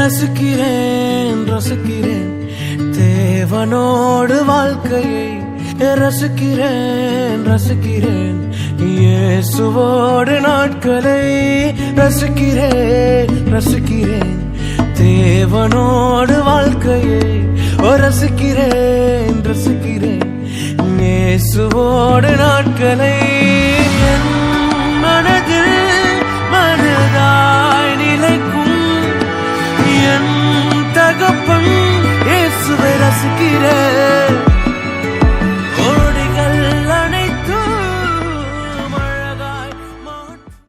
ரசிக்கிறேன் ரசிக்கிறேன் தேவனோடு வாழ்க்கையை ரசிக்கிறேன் ரசிக்கிறேன் இயேசுவோடு நாட்களை ரசிக்கிறேன் ரசிக்கிறேன் தேவனோடு வாழ்க்கையை ரசிக்கிறேன் ரசிக்கிறேன் இயேசுவோடு நாட்களை என் மனதில் மனதாய் நிலைக்கும் என் தகப்பன் இயேசுவை ரசிக்கிறேன்